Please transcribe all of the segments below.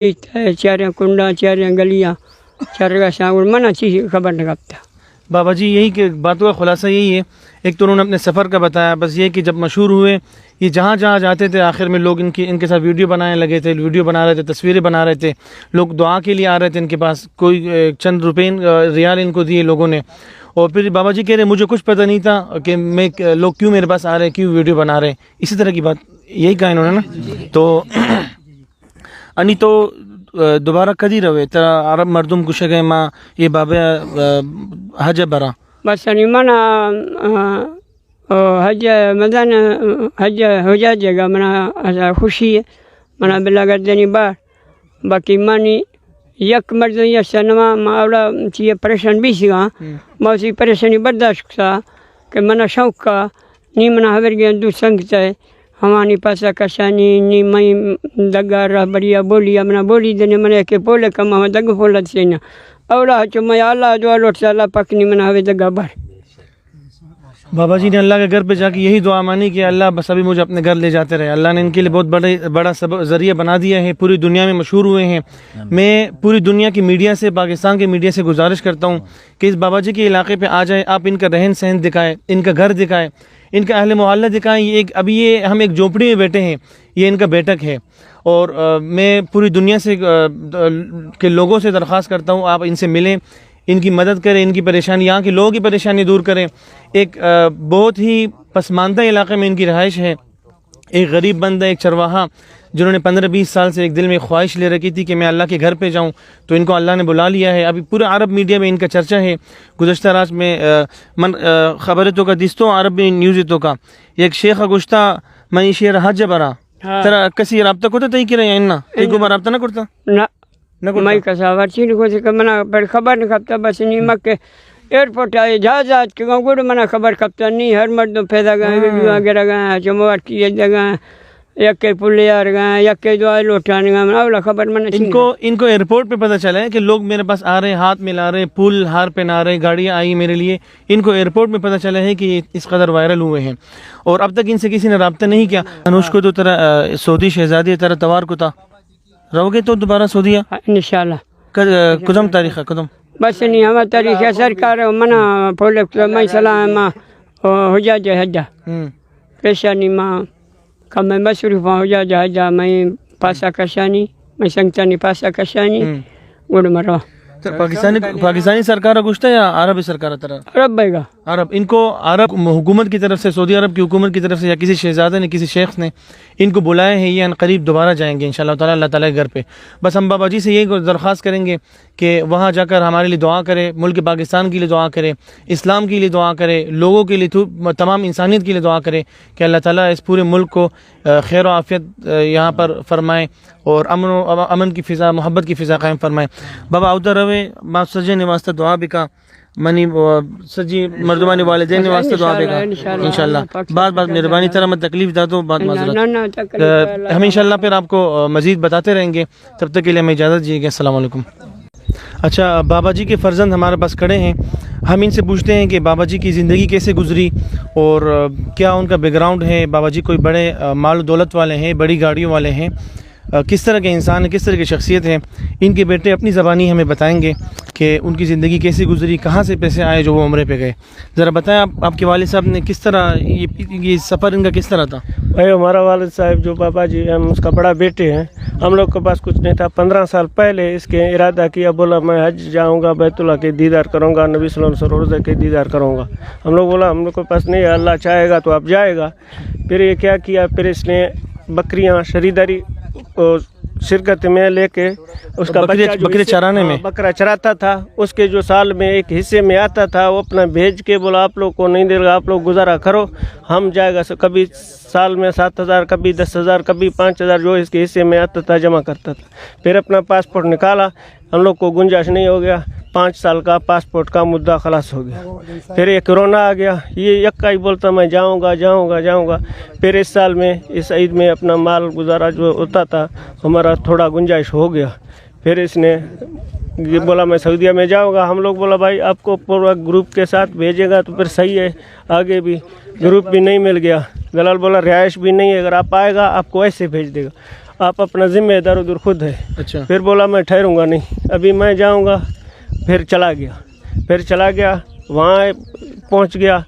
चार कुंडा चार गलियाँ चार का शांगुड़ मना चीज़ खबर नहीं करता। बाबा जी यही कि बातों का खुलासा यही है, एक तो उन्होंने अपने सफ़र का बताया, बस ये कि जब मशहूर हुए ये जहाँ जहाँ जाते थे आखिर में लोग इनके साथ वीडियो बनाने लगे थे, वीडियो बना रहे थे, तस्वीरें बना रहे थे, लोग दुआ के लिए आ रहे थे इनके पास, कोई चंद रुपये रियाल इनको दिए लोगों ने। और फिर बाबा जी कह रहे मुझे कुछ पता नहीं था कि लोग क्यों मेरे पास आ रहे हैं, क्यों वीडियो बना रहे हैं, इसी तरह की बात यही कहा इन्होंने ना। तो अनि तो दोबारा कदी रवे तरा अरब मर्दुम कुशगे माँ ये बाबे हज बरा बस नहीं मना हज मदन हज हो जाएगा मना खुशी है मना बिला गर्दनी बार बाकी मानी यक मर्द या सनमा मावड़ा चीज़ परेशान भी सीगा बहुत सी परेशानी बर्दाश्त सा कि मना शौक का नी मना हवर गया दू संगत है हमारी पासा कशानी नी मई दगा रह बढ़िया बोली अपना बोली देने मने के पोले कम हम दग फोलत से ना औरा चो मैं अल्लाह जो लोट से अल्लाह पकनी मना हवे दगा बार। बाबा जी ने अल्लाह के घर पे जाके यही दुआ मानी कि अल्लाह बस अभी मुझे अपने घर ले जाते रहे। अल्लाह ने इनके लिए बहुत बड़ा ज़रिया बना दिया है, पूरी दुनिया में मशहूर हुए हैं। मैं पूरी दुनिया की मीडिया से, पाकिस्तान के मीडिया से गुजारिश करता हूँ कि इस बाबा जी के इलाके पे आ जाए, आप इनका रहन सहन दिखाएं, इनका घर दिखाएं, इनका अहले मोहल्ला दिखाएं। ये अभी ये हम एक झोपड़ी में बैठे हैं, ये इनका बैठक है। और मैं पूरी दुनिया से के लोगों से दरख्वास्त करता हूँ आप इनसे मिलें, इनकी मदद करें, इनकी परेशानी, यहाँ के लोगों की परेशानी दूर करें। एक बहुत ही पसमानदा इलाके में इनकी रहाइश है। एक गरीब बंदा, एक चरवाहा जिन्होंने 15-20 साल से एक दिल में ख्वाहिश ले रखी थी कि मैं अल्लाह के घर पे जाऊं, तो इनको अल्लाह ने बुला लिया है। अभी पूरे अरब मीडिया में इनका चर्चा है। गुज़श्ता रात में खबर तो का दिस्तों अरब में न्यूज़ तो का एक शेख गुश्ता मई शेर हज बरा तेरा कसी रब्ता को तय की रहे इन्ना एक बार रब्ता ना करता ना मई का सावर चीन को से मना पर खबर नहीं खपता बस नहीं मक्के एयरपोर्ट आए जहाज के गुड़ मना खबर खपता नहीं हर मर्द पैदा गए वीडियो वगैरह गए जमवार की जगह यके पुलियार गए यके जो आए लौटाने गए अवला खबर मैंने इनको एयरपोर्ट पे पता चला है कि लोग मेरे पास आ रहे, हाथ मिला रहे, फूल हार पहना रहे, गाड़ियाँ आई मेरे लिए। इनको एयरपोर्ट में पता चला है कि इस कदर वायरल हुए हैं और अब तक इनसे किसी ने रब्ता नहीं किया। अनुष को तो तेरा सऊदी शहजादी तेरा तवार को था रहोगे तो दोबारा सऊदीया इंशाल्लाह कदम तारीख है कदम बस नहीं हमारा तारीख है सरकार मना फोले मैं सलाम हो जा हजा पेशानी माँ कम मैं मसरूफ हो जा हजा मैं पासा कशानी मैं संगतानी पासा कशानी गुड़ मरो पाकिस्तानी सरकार गुश्ता या अरबी सरकार तरह अरब भाईगा अरब इनको अरब हुकूमत की तरफ से, सऊदी अरब की हुकूमत की तरफ से या किसी शहजादे ने, किसी शेख ने इनको बुलाए हैं। ये करीब दोबारा जाएंगे इंशाल्लाह ताला अल्लाह ताला के घर पे। बस हम बाबा जी से यही दरख्वास्त करेंगे कि वहाँ जाकर हमारे लिए दुआ करें, मुल्क पाकिस्तान के लिए दुआ करें, इस्लाम के लिए दुआ करें, लोगों के लिए, तमाम इंसानियत के लिए दुआ करें कि अल्लाह ताला इस पूरे मुल्क को खैर व आफियत यहाँ पर फरमाए और अमन की फ़िज़ा, मोहब्बत की फ़िज़ा कायम फरमाए। बाबा उधर रवे माँ सजे वास्ते दुआ भी का मनी सजी मर्दमानी वाले देने वास्ते दुआ भी का इंशाल्लाह। बात मेहरबानी तरह मत तकलीफ दा तो बात माजरत हम इंशाल्लाह फिर आपको मज़ीद बताते रहेंगे। तब तक के लिए हमें इजाज़त दीजिए। अस्सलाम वालेकुम। अच्छा, बाबा जी के फ़र्जंद हमारे पास खड़े हैं। हम इनसे पूछते हैं कि बाबा जी की ज़िंदगी कैसे गुजरी और क्या उनका बैकग्राउंड है। बाबा जी कोई बड़े माल दौलत वाले हैं, बड़ी गाड़ियों वाले हैं, किस तरह के इंसान है, किस तरह की शख्सियत है। इनके बेटे अपनी ज़बानी हमें बताएंगे कि उनकी ज़िंदगी कैसे गुजरी, कहाँ से पैसे आए जो वो उम्रे पे गए। ज़रा बताएं आपके वालिद साहब ने किस तरह ये सफ़र इनका किस तरह था। भाई हमारा वालिद साहब जो पापा जी हम उसका बड़ा बेटे हैं, हम लोग के पास कुछ नहीं था। 15 साल पहले इसके इरादा किया, बोला मैं हज जाऊँगा, बैतुल्लाह के दीदार करूँगा, नबी सल्लल्लाहु अलैहि वसल्लम रोज़े के दीदार करूँगा। हम लोग बोला हम लोग के पास नहीं है, अल्लाह चाहेगा तो आप जाएगा। फिर ये क्या किया, फिर इसने बकरियाँ खरीदारी शिरकत में लेके उसका बकरे चराने में बकरा चराता था। उसके जो साल में एक हिस्से में आता था वो अपना भेज के बोला आप लोग को नहीं देगा, आप लोग गुजारा करो, हम जाएगा। कभी साल में 7,000, कभी 10,000, कभी 5,000 जो इसके हिस्से में आता था जमा करता था। फिर अपना पासपोर्ट निकाला, हम लोग को गुंजाइश नहीं हो गया, 5 साल का पासपोर्ट का मुद्दा खलास हो गया। फिर ये कोरोना आ गया, ये यक्का ही बोलता मैं जाऊंगा। फिर इस साल में इस ईद में अपना माल गुजारा जो होता था हमारा थोड़ा गुंजाइश हो गया। फिर इसने ये बोला मैं सऊदीया में जाऊंगा। हम लोग बोला भाई आपको पूरा ग्रुप के साथ भेजेगा तो फिर सही है, आगे भी ग्रुप भी नहीं मिल गया। दलाल बोला रिहाइश भी नहीं है, अगर आप आएगा आपको ऐसे भेज देगा। آپ اپنا ذمہ ادھر ادھر خود ہے. اچھا. پھر بولا میں ٹھہروں گا نہیں, ابھی میں جاؤں گا. پھر چلا گیا وہاں پہنچ گیا.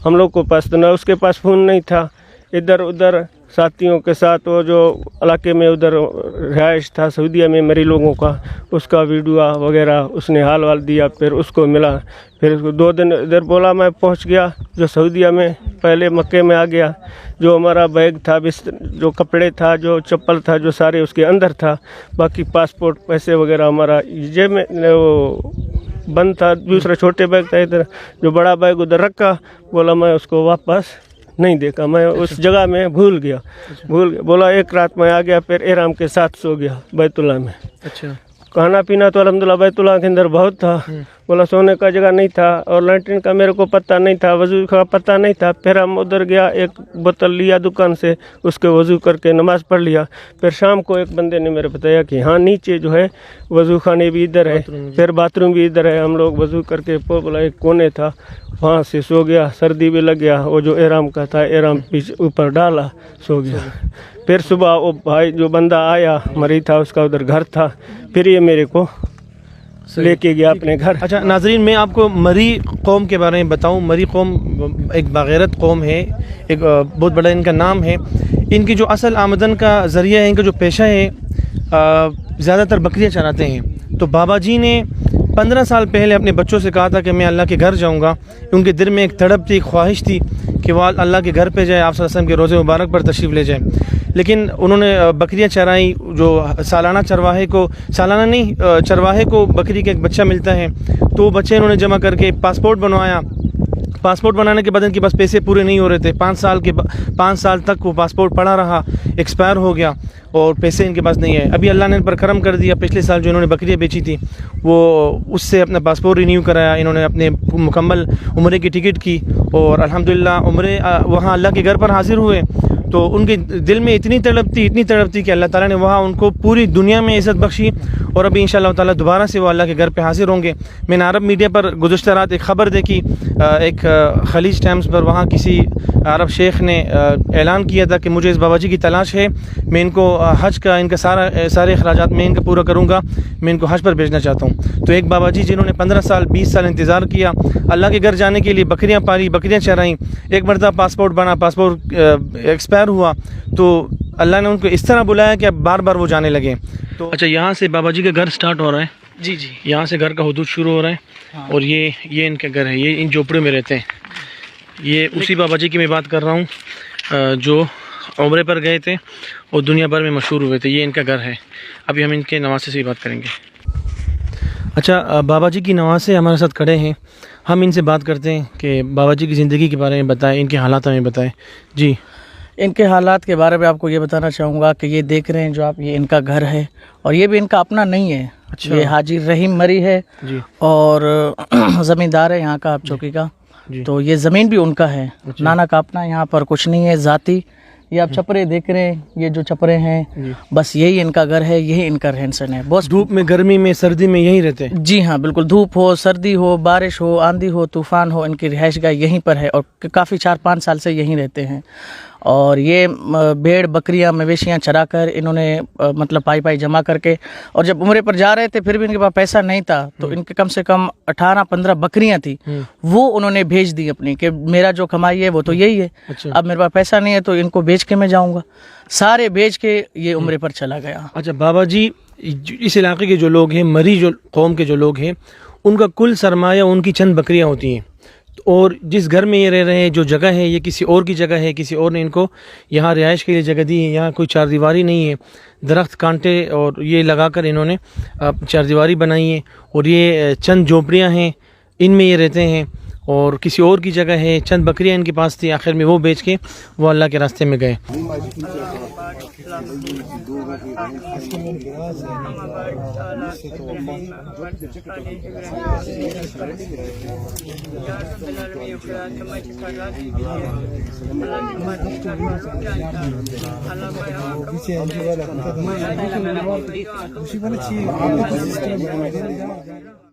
ہم لوگ کو پاس تو نہ اس کے پاس فون نہیں تھا. ادھر ادھر ساتھیوں کے ساتھ وہ جو علاقے میں ادھر رہائش تھا سعودیہ میں میری لوگوں کا, اس کا ویڈیو وغیرہ اس نے حال دیا. پھر اس کو ملا, پھر اس کو 2 دن ادھر بولا میں پہنچ گیا جو سعودیہ میں. پہلے مکے میں آ گیا. جو ہمارا بیگ تھا, جو کپڑے تھا, جو چپل تھا, جو سارے اس کے اندر تھا. باقی پاسپورٹ پیسے وغیرہ ہمارا جیب میں وہ بند تھا. دوسرا چھوٹے بیگ تھا ادھر, جو بڑا بیگ ادھر رکھا. بولا میں اس کو واپس نہیں دیکھا, میں اس جگہ میں بھول گیا. بولا ایک رات میں آ گیا. پھر احرام کے ساتھ سو گیا بیت اللہ میں. اچھا. کھانا پینا تو الحمدللہ بیت اللہ کے اندر بہت تھا. بولا سونے کا جگہ نہیں تھا, اور لینٹرین کا میرے کو پتہ نہیں تھا, وضو کا پتہ نہیں تھا. پھر ہم ادھر گیا, ایک بوتل لیا دکان سے, اس کے وضو کر کے نماز پڑھ لیا. پھر شام کو ایک بندے نے میرے بتایا کہ ہاں نیچے جو ہے وضو خانے بھی ادھر ہے, پھر باتھ روم بھی ادھر ہے. ہم لوگ وضو کر کے بولا ایک کونے تھا وہاں سے سو گیا. سردی بھی لگ گیا. وہ جو احرام کا تھا احرام پیچھے اوپر ڈالا, سو گیا. پھر صبح وہ بھائی جو بندہ آیا مری تھا, اس کا ادھر گھر تھا. پھر یہ میرے کو لے کے گیا اپنے گھر. اچھا ناظرین, میں آپ کو مری قوم کے بارے میں بتاؤں. مری قوم ایک باغیرت قوم ہے, ایک بہت بڑا ان کا نام ہے. ان کی جو اصل آمدن کا ذریعہ ہے, ان کا جو پیشہ ہے, زیادہ تر بکریاں چراتے ہیں. تو بابا جی نے 15 سال پہلے اپنے بچوں سے کہا تھا کہ میں اللہ کے گھر جاؤں گا. ان کے دل میں ایک تڑپ تھی, ایک خواہش تھی کہ وہ اللہ کے گھر پہ جائے, آپ صلی اللہ علیہ وسلم کے روزے مبارک پر تشریف لے جائیں. لیکن انہوں نے بکریاں چرائیں. جو سالانہ چرواہے کو بکری کا ایک بچہ ملتا ہے, تو وہ بچے انہوں نے جمع کر کے پاسپورٹ بنوایا. پاسپورٹ بنانے کے بعد ان کے پاس پیسے پورے نہیں ہو رہے تھے. 5 سال تک وہ پاسپورٹ پڑا رہا, ایکسپائر ہو گیا اور پیسے ان کے پاس نہیں ہے. ابھی اللہ نے ان پر کرم کر دیا. پچھلے سال جو انہوں نے بکریاں بیچی تھی, وہ اس سے اپنا پاسپورٹ رینیو کرایا. انہوں نے اپنے مکمل عمرے کی ٹکٹ کی, اور الحمدللہ عمرے وہاں اللہ کے گھر پر حاضر ہوئے. تو ان کے دل میں اتنی تڑپ تھی کہ اللہ تعالیٰ نے وہاں ان کو پوری دنیا میں عزت بخشی. اور ابھی انشاءاللہ تعالیٰ دوبارہ سے وہ اللہ کے گھر پہ حاضر ہوں گے. میں نے عرب میڈیا پر گزشتہ رات ایک خبر دیکھی, ایک خلیج ٹائمز پر. وہاں کسی عرب شیخ نے اعلان کیا تھا کہ مجھے اس بابا جی کی تلاش ہے, میں ان کو حج کا ان کا سارے اخراجات میں ان کا پورا کروں گا, میں ان کو حج پر بھیجنا چاہتا ہوں. تو ایک بابا جی جنہوں نے 15 سال 20 سال انتظار کیا اللہ کے گھر جانے کے لیے, بکریاں پالی, بکریاں چرائیں, ایک مرتبہ پاسپورٹ بنا, پاسپورٹ ایکسپائر ہوا, تو اللہ نے ان کو اس طرح بلایا کہ اب بار بار وہ جانے لگے. تو اچھا, یہاں سے بابا جی کا گھر سٹارٹ ہو رہا ہے. جی یہاں سے گھر کا حدود شروع ہو رہا ہے. اور یہ ان کا گھر ہے. یہ ان جھوپڑیوں میں رہتے ہیں. یہ اسی بابا جی کی میں بات کر رہا ہوں جو عمرے پر گئے تھے اور دنیا بھر میں مشہور ہوئے تھے. یہ ان کا گھر ہے. ابھی ہم ان کے نواسے سے بات کریں گے. اچھا, بابا جی کی نواسے ہمارے ساتھ کھڑے ہیں. ہم ان سے بات کرتے ہیں کہ بابا جی کی زندگی کے بارے میں بتائیں, ان کے حالات ہمیں بتائیں. جی, ان کے حالات کے بارے میں آپ کو یہ بتانا چاہوں گا کہ یہ دیکھ رہے ہیں جو آپ, یہ ان کا گھر ہے, اور یہ بھی ان کا اپنا نہیں ہے. اچھا. یہ حاجی رحیم مری ہے. جی. اور زمیندار ہے یہاں کا, آپ چوکی کا. جی. تو یہ زمین بھی ان کا ہے. نانا کا اپنا یہاں پر کچھ نہیں ہے ذاتی. یہ آپ چھپرے دیکھ رہے ہیں, یہ جو چھپرے ہیں بس یہی ان کا گھر ہے, یہی ان کا رہن سہن ہے. بس دھوپ میں, گرمی میں, سردی میں یہیں رہتے ہیں. جی ہاں بالکل, دھوپ ہو, سردی ہو, بارش ہو, آندھی ہو, طوفان ہو, ان کی رہائش گاہ یہیں پر ہے, اور کافی 4-5 سال سے یہیں رہتے ہیں. اور یہ بھیڑ بکریاں مویشیاں چرا کر انہوں نے مطلب پائی جمع کر کے, اور جب عمرے پر جا رہے تھے پھر بھی ان کے پاس پیسہ نہیں تھا, تو ان کے کم سے کم 18-15 بکریاں تھی, وہ انہوں نے بھیج دی اپنی, کہ میرا جو کمائی ہے وہ تو یہی ہے. اب میرے پاس پیسہ نہیں ہے تو ان کو بیچ کے میں جاؤں گا. سارے بیچ کے یہ عمرے پر چلا گیا. اچھا بابا جی, اس علاقے کے جو لوگ ہیں, مری جو قوم کے جو لوگ ہیں, ان کا کل سرمایہ ان کی چند بکریاں ہوتی ہیں. اور جس گھر میں یہ رہ رہے ہیں, جو جگہ ہے, یہ کسی اور کی جگہ ہے, کسی اور نے ان کو یہاں رہائش کے لیے جگہ دی ہے. یہاں کوئی چار دیواری نہیں ہے, درخت کانٹے اور یہ لگا کر انہوں نے چار دیواری بنائی ہے. اور یہ چند جھوپڑیاں ہیں, ان میں یہ رہتے ہیں. اور کسی اور کی جگہ ہے, چند بکریاں ان کے پاس تھی, آخر میں وہ بیچ کے وہ اللہ کے راستے میں گئے. Allah